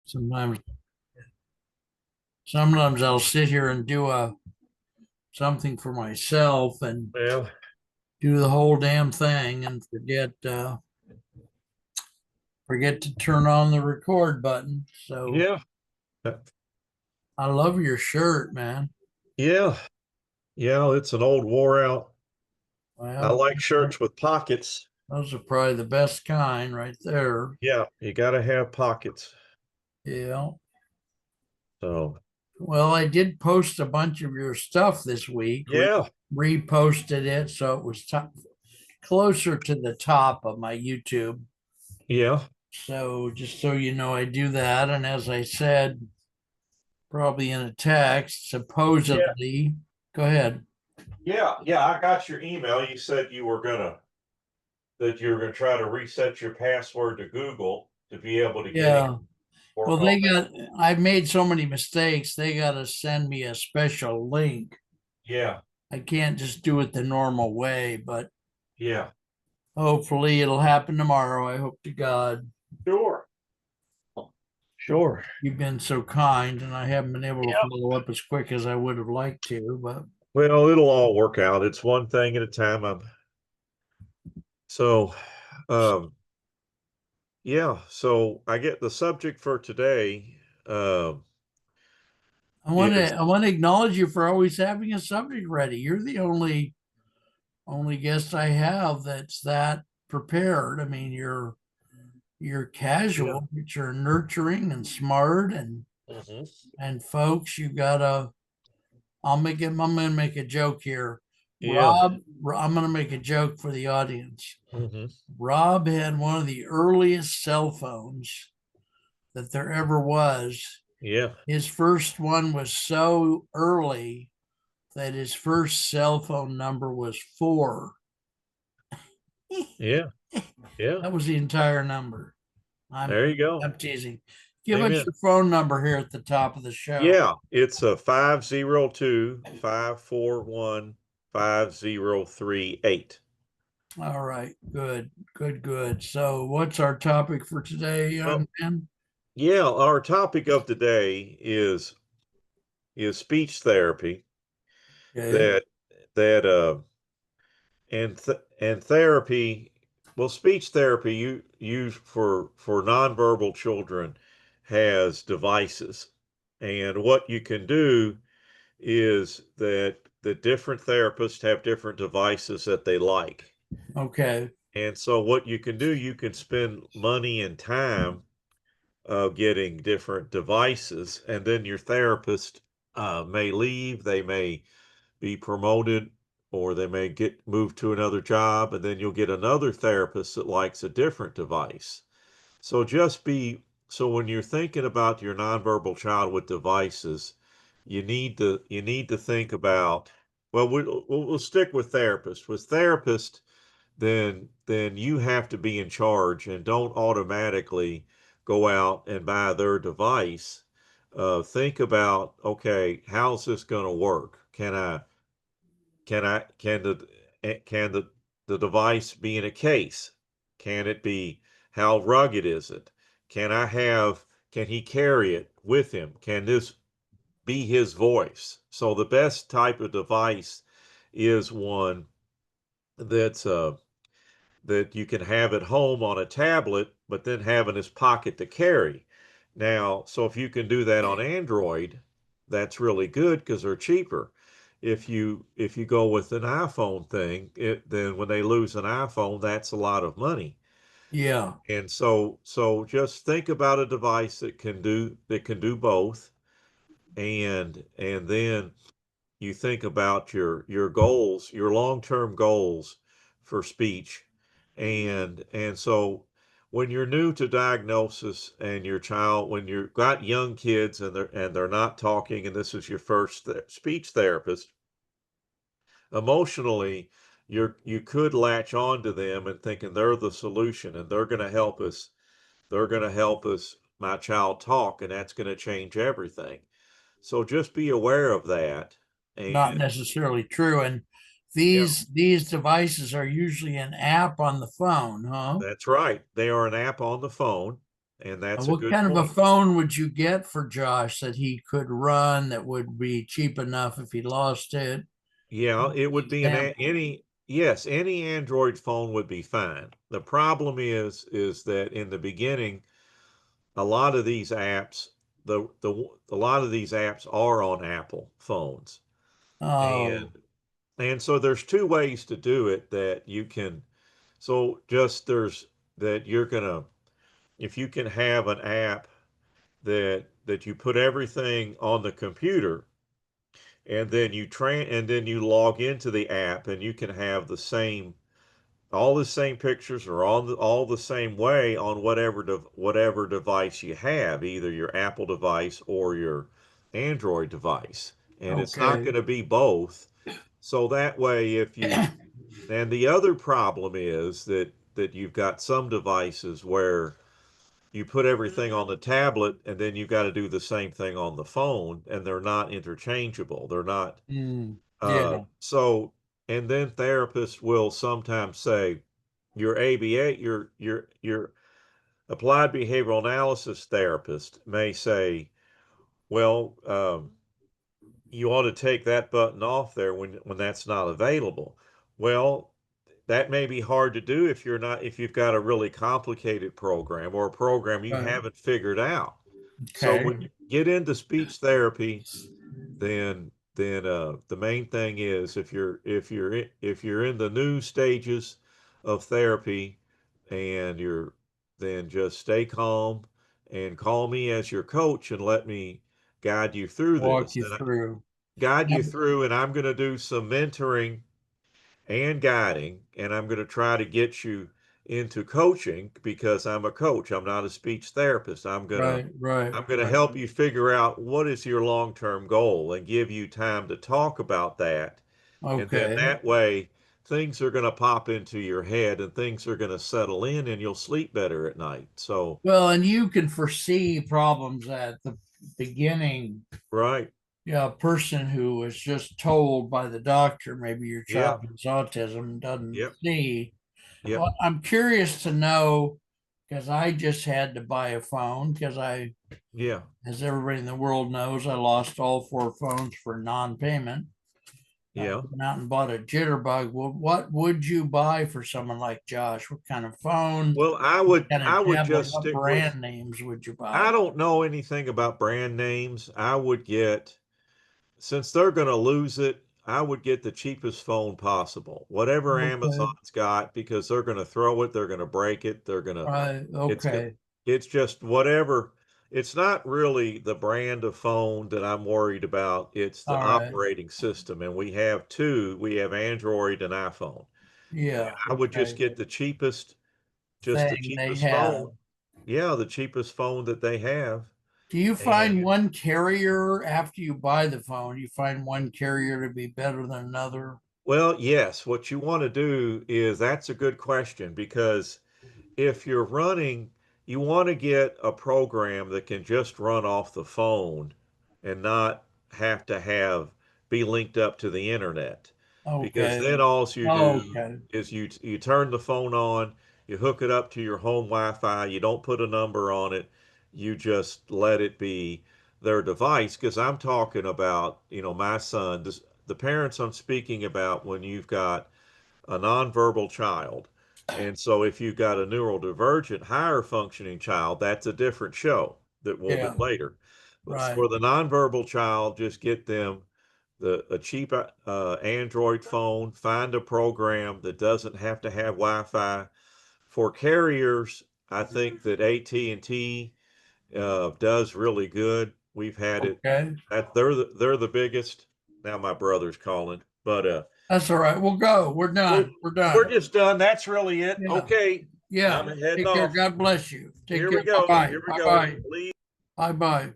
Sometimes, sometimes I'll sit here and do something for myself and Well, do the whole damn thing and forget to turn on the record button. So yeah, uh, I love your shirt, man. yeah, yeah. It's an old wore out. I Well, like shirts with pockets. those are probably the best kind right there. Yeah, you got to have pockets. Yeah. So, Well, I did post a bunch of your stuff this week, yeah, reposted it, so it was closer to the top of my YouTube. yeah, So just so you know, I do that. And as I said, probably in a text, yeah, supposedly, go ahead. yeah. I got your email. You said you were gonna try to reset your password to Google to be able to get in, Yeah. Well, work on that. I've made so many mistakes. They got to send me a special link. Yeah, I can't just do it the normal way, but yeah, hopefully it'll happen tomorrow. I hope to God. sure, sure. You've been so kind, and I haven't been able to Yeah. follow up as quick as I would have liked to, but Well, it'll all work out. It's one thing at a time. So, um, yeah. So I get the subject for today. Um, is I want to acknowledge you for always having a subject ready. You're the only guest I have that's that prepared. I mean, you're yeah. casual, but you're nurturing and smart Hmm. and folks, you gotta I'm gonna make a joke here. Yeah. I'm gonna make a joke for the audience. Hmm. Rob had one of the earliest cell phones that there ever was. Yeah. His first one was so early that his first cell phone number was four. Yeah. Yeah. That was the entire number. There you go. I'm teasing. Give us Amen. your phone number here at the top of the show. Yeah. It's a 502-541-5038. All right, good, good, good. So, what's our topic for today, young Well, man? yeah, our topic of the day is speech therapy Okay, that that and therapy, well, speech therapy you used for nonverbal children has devices. And what you can do is that the different therapists have different devices that they like. okay, And so what you can do, you can spend money and time getting different devices, and then your therapist may leave, they may be promoted, or they may get moved to another job, and then you'll get another therapist that likes a different device. So just be so when you're thinking about your nonverbal child with devices, you need to think about, well, we'll stick with therapists. With therapists, then you have to be in charge and don't automatically go out and buy their device. Think about, okay, how's this going to work? Can the device be in a case? Can it be, how rugged is it? Can he carry it with him? Can this be his voice? So the best type of device is one that's that you can have at home on a tablet, but then have in his pocket to carry. Now, so if you can do that on Android, that's really good because they're cheaper. If you go with an iPhone thing, then when they lose an iPhone, that's a lot of money. yeah, And so just think about a device that can do both, and then you think about your goals, your long-term goals for speech. And so when you're new to diagnosis and your child, when you've got young kids and they're not talking and this is your first speech therapist, emotionally you could latch on to them and thinking they're the solution and they're going to help us my child talk, and that's going to change everything. So just be aware of that. not And necessarily true. And yeah, these devices are usually an app on the phone, huh? that's right. They are an app on the phone. and that's a What good kind of a point. phone would you get for Josh that he could run that would be cheap enough if he lost it? Yeah, it would be Example. any Android phone would be fine. The problem is that in the beginning, a lot of these apps, a lot of these apps are on Apple phones, Oh, and so there's two ways to do it that you can. So just there's that you're gonna if you can have an app that you put everything on the computer and then and then you log into the app and you can have the same all the same pictures are all the same way on whatever device you have, either your Apple device or your Android device, and it's not okay. going to be both. So that way, if you and the other problem is that you've got some devices where you put everything on the tablet and then you've got to do the same thing on the phone, and they're not interchangeable. They're not Mm, yeah. so, and then therapists will sometimes say, your ABA, your applied behavioral analysis therapist may say, well, you ought to take that button off there when that's not available. Well, that may be hard to do if you've got a really complicated program or a program you Right. haven't figured out. So Okay. when you get into speech therapy, the main thing is if you're in the new stages of therapy and you're then just stay calm and call me as your coach and let me guide you through Walk this you and I through. guide Now, you through and I'm going to do some mentoring and guiding, and I'm going to try to get you into coaching because I'm a coach. I'm not a speech therapist. right, right, I'm going to right. help you figure out what is your long-term goal and give you time to talk about that. And then Okay. that way things are going to pop into your head and things are going to settle in and you'll sleep better at night. So, Well, and you can foresee problems at the beginning. right. Yeah, a person who was just told by the doctor maybe your child Yep. has autism doesn't Yep. see. Yep. Well, I'm curious to know because I just had to buy a phone because Yeah. as everybody in the world knows, I lost all four phones for non-payment. Yeah. Went out and bought a jitterbug. Well, what would you buy for someone like Josh? What kind of phone? Well, What kind I of would tablet? just What stick with brand names would you I buy? don't know anything about brand names. I would get since they're going to lose it, I would get the cheapest phone possible. Whatever Okay, Amazon's got, because they're going to throw it, they're going to break it, right, it's, okay, it's just whatever. It's not really the brand of phone that I'm worried about. It's the all right, operating system. And we have two, we have Android and iPhone. And yeah, I would just okay. get just the Thing they cheapest have. phone. Yeah, the cheapest phone that they have. Do you And find one carrier after you buy the phone? You find one carrier to be better than another? well, yes, what you want to do is that's a good question because if you're running, you want to get a program that can just run off the phone and not have to be linked up to the internet. Because Okay, then all you do okay, is you turn the phone on, you hook it up to your home Wi-Fi, you don't put a number on it, you just let it be their device. Because I'm talking about, my son, the parents I'm speaking about when you've got a nonverbal child. And so if you've got a neurodivergent, higher functioning child, that's a different show that we'll do yeah, later. But right, for the nonverbal child, just get them a cheap Android phone, find a program that doesn't have to have Wi-Fi. For carriers, I think that AT&T does really good. We've had it. okay. They're the biggest. Now my brother's calling, but That's all right. We'll go. We're we're done. We're we're done. just done. That's really it. Yeah, Okay, I'm yeah. heading Take care. off. God bless you. Take Here care. we Bye go. bye. Here we Bye go. bye. Leave. Bye bye.